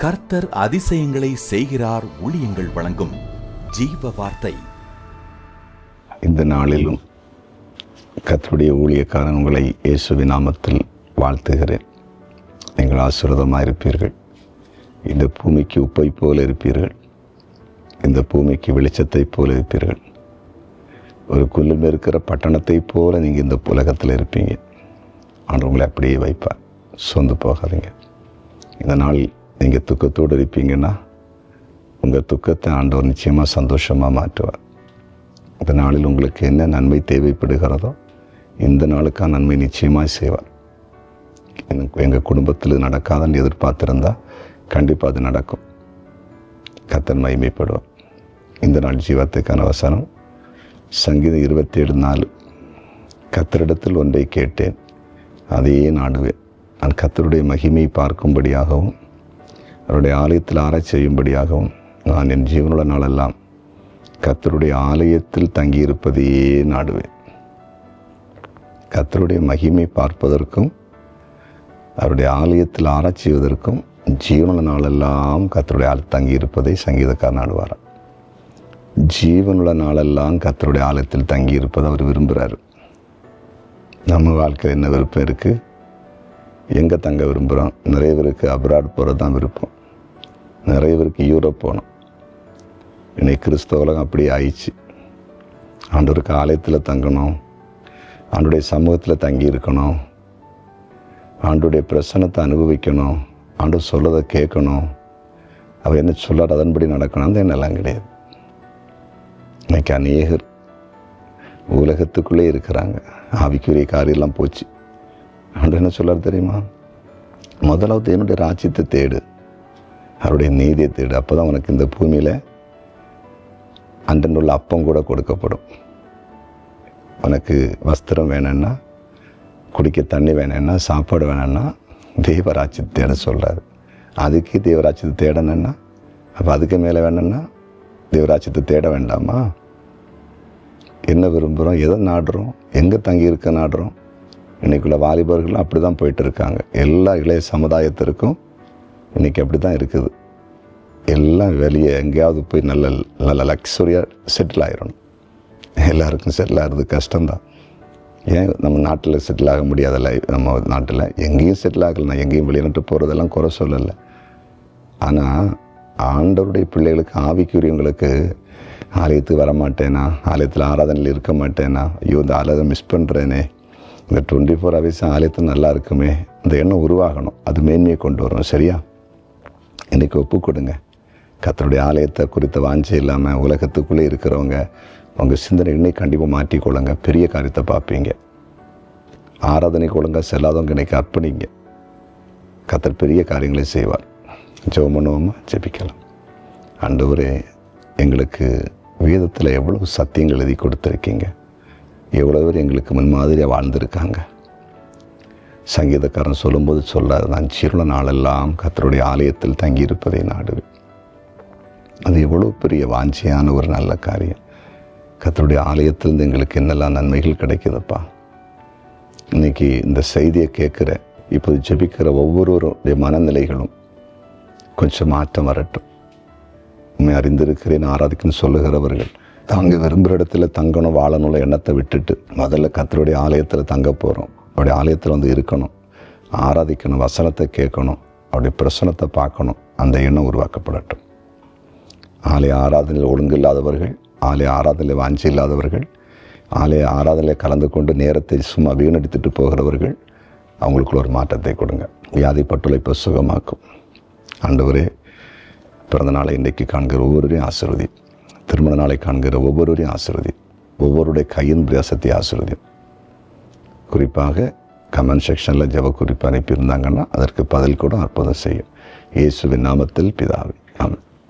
கர்த்தர் அதிசயங்களை செய்கிறார் ஊழியங்கள் வழங்கும் ஜீவ வார்த்தை. இந்த நாளிலும் கர்த்தருடைய ஊழியக்காரன் உங்களை இயேசுவின் நாமத்தில் வாழ்த்துகிறேன். நீங்கள் ஆசீர்வாதமாக இருப்பீர்கள். இந்த பூமிக்கு உப்பை போல இருப்பீர்கள். இந்த பூமிக்கு வெளிச்சத்தை போல இருப்பீர்கள். ஒரு குள்ளும் இருக்கிற பட்டணத்தை போல நீங்கள் இந்த உலகத்தில் இருப்பீங்க. ஆண்டவர் உங்களை அப்படியே வைப்பார். சொந்து போகாதீங்க. இந்த நாள் நீங்கள் துக்கத்தோடு இருப்பீங்கன்னா உங்கள் துக்கத்தை ஆண்டவர் நிச்சயமாக சந்தோஷமாக மாற்றுவார். இந்த நாளில் உங்களுக்கு என்ன நன்மை தேவைப்படுகிறதோ இந்த நாளுக்கான நன்மை நிச்சயமாக செய்வார். எங்கள் குடும்பத்தில் நடக்காதன்னு எதிர்பார்த்திருந்தால் கண்டிப்பாக அது நடக்கும். கர்த்தர் மகிமைப்படுவார். இந்த நாள் ஜீவத்துக்கான வசனம் சங்கீதம் 27:4. கர்த்தரிடத்தில் ஒன்றை கேட்டேன், அதையே நாடுவேன். நான் கர்த்தருடைய மகிமை பார்க்கும்படியாகவும் அவருடைய ஆலயத்தில் ஆராய்ச்சி செய்யும்படியாகவும் நான் என் ஜீவனுள்ள நாளெல்லாம் கர்த்தருடைய ஆலயத்தில் தங்கியிருப்பதையே நாடுவேன். கர்த்தருடைய மகிமை பார்ப்பதற்கும் அவருடைய ஆலயத்தில் ஆராய்ச்சி செய்வதற்கும் ஜீவனுள்ள நாளெல்லாம் கர்த்தருடைய ஆலயத்தில் தங்கியிருப்பதை சங்கீதக்காரர் நாடுவார். ஜீவனுள்ள நாளெல்லாம் கர்த்தருடைய ஆலயத்தில் தங்கியிருப்பதை அவர் விரும்புகிறார். நம்ம வாழ்க்கையில் என்ன விருப்பம் இருக்குது? எங்கே தங்க விரும்புகிறோம்? நிறைய பேருக்கு அப்ராட் போகிறது தான் விருப்பம். நிறைய பேருக்கு யூரோப் போகணும். இன்னைக்கு கிறிஸ்தவ உலகம் அப்படி ஆயிடுச்சு. ஆண்டவருக்கு ஆலயத்தில் தங்கணும், ஆண்டுடைய சமூகத்தில் தங்கி இருக்கணும், ஆண்டுடைய பிரசன்னத்தை அனுபவிக்கணும், ஆண்டவர் சொல்லதை கேட்கணும், அவர் என்ன சொல்லார் அதன்படி நடக்கணும். அந்த எண்ணெல்லாம் கிடையாது. இன்னைக்கு அநேகர் உலகத்துக்குள்ளே இருக்கிறாங்க. ஆவிக்குரிய காரியெல்லாம் போச்சு. ஆண்டவர் என்ன சொல்லார் தெரியுமா? முதலாவது என்னுடைய ராஜ்யத்தை தேடு, அவருடைய நீதியை தேடு. அப்போ தான் உனக்கு இந்த பூமியில் அன்றனுள்ள அப்பம் கூட கொடுக்கப்படும். உனக்கு வஸ்திரம் வேணும்னா, குடிக்க தண்ணி வேணும்னா, சாப்பாடு வேணும்னா தேவராஜ்யத்தை தேட சொல்கிறார். அதுக்கு தேவராஜ்யத்தை தேடணுன்னா அப்போ அதுக்கு மேலே வேணும்னா தேவராஜ்யத்தை தேட வேண்டாமா? என்ன விரும்புகிறோம்? எதை நாடுறோம்? எங்கே தங்கியிருக்க நாடுறோம்? இன்றைக்குள்ள வாலிபர்களும் அப்படி தான் போயிட்டு இருக்காங்க. எல்லா இளைய சமுதாயத்திற்கும் இன்றைக்கி அப்படி தான் இருக்குது. எல்லாம் வெளியே எங்கேயாவது போய் நல்ல நல்ல லக்ஸரியாக செட்டில் ஆகிடணும். எல்லாருக்கும் செட்டில் ஆகிறது கஷ்டம்தான். ஏன் நம்ம நாட்டில் செட்டில் ஆக முடியாதல்ல? நம்ம நாட்டில் எங்கேயும் செட்டில் ஆகலைன்னா எங்கேயும் வெளிநாட்டு போகிறதெல்லாம் குறை சொல்லலை. ஆனால் ஆண்டவருடைய பிள்ளைகளுக்கு, ஆவிக்குரியவங்களுக்கு ஆலயத்துக்கு வரமாட்டேனா, ஆலயத்தில் ஆராதனையில் இருக்க மாட்டேனா, ஐயோ இந்த ஆலயத்தை மிஸ் பண்ணுறேனே, இந்த 24 hours ஆலயத்தில் நல்லா இருக்குமே, இந்த எண்ணம் உருவாகணும். அது மேன்மையை கொண்டு வரணும். சரியா? இன்றைக்கி ஒப்பு கொடுங்க. கர்த்தருடைய ஆலயத்தை குறித்த வாஞ்சை இல்லாமல் உலகத்துக்குள்ளே இருக்கிறவங்க உங்கள் சிந்தனை இன்னைக்கு கண்டிப்பாக மாற்றிக்கொள்ளுங்க. பெரிய காரியத்தை பார்ப்பீங்க. ஆராதனைக்கு ஒழுங்காக செல்லாதவங்க இன்றைக்கி அர்ப்பணிங்க. கர்த்தர் பெரிய காரியங்களை செய்வார். ஜெபம் பண்ணுவோமா? ஜெபிக்கலாம். ஆண்டவரே, எங்களுக்கு வேதத்தில் எவ்வளவு சத்தியங்கள் எழுதி கொடுத்துருக்கீங்க. எவ்வளோ பேர் எங்களுக்கு முன்மாதிரியாக வாழ்ந்திருக்காங்க. சங்கீதக்காரன் சொல்லும்போது சொல்லாது, நான் ஜீவனுள்ள நாளெல்லாம் கர்த்தருடைய ஆலயத்தில் தங்கியிருப்பதை நாடுவேன். அது எவ்வளோ பெரிய வாஞ்சியான ஒரு நல்ல காரியம். கர்த்தருடைய ஆலயத்திலிருந்து எங்களுக்கு என்னெல்லாம் நன்மைகள் கிடைக்குதுப்பா. இன்றைக்கி இந்த செய்தியை கேட்குற, இப்போது ஜெபிக்கிற ஒவ்வொருவருடைய மனநிலைகளும் கொஞ்சம் மாற்றம் வரட்டும். உண்மை அறிந்திருக்கிறேன், ஆராதிக்கணும்னு சொல்லுகிறவர்கள் தாங்க விரும்புகிற இடத்துல தங்கணும், வாழணும்ல எண்ணத்தை விட்டுட்டு முதல்ல கர்த்தருடைய ஆலயத்தில் தங்க போகிறோம். அவருடைய ஆலயத்தில் வந்து இருக்கணும், ஆராதிக்கணும், வசனத்தை கேட்கணும், அவருடைய பிரசனத்தை பார்க்கணும். அந்த எண்ணம் உருவாக்கப்படட்டும். ஆலய ஆராதனையில் ஒழுங்கு இல்லாதவர்கள், ஆலய ஆராதனையில் வாஞ்சி இல்லாதவர்கள், ஆலய ஆராதனையில் கலந்து கொண்டு நேரத்தை சும்மா வீணடித்துட்டு போகிறவர்கள், அவங்களுக்குள்ள ஒரு மாற்றத்தை கொடுங்க. வியாதிப்பட்டுள்ள இப்போ சுகமாக்கும். ஆண்டவரே, பிறந்த நாளை இன்றைக்கு காண்கிற ஒவ்வொருவரையும் ஆசீர்வதி. திருமண நாளை காண்கிற ஒவ்வொருவரையும் ஆசீர்வதி. ஒவ்வொருடைய கையின் பிரயாசத்தை ஆசீர்வதி. குறிப்பாக கமெண்ட் செக்ஷனில் ஜெப குறிப்பு அனுப்பியிருந்தாங்கன்னா அதற்கு பதில் கூட அற்புதம் செய்யும். இயேசுவின் நாமத்தில் பிதாவே, ஆமென்.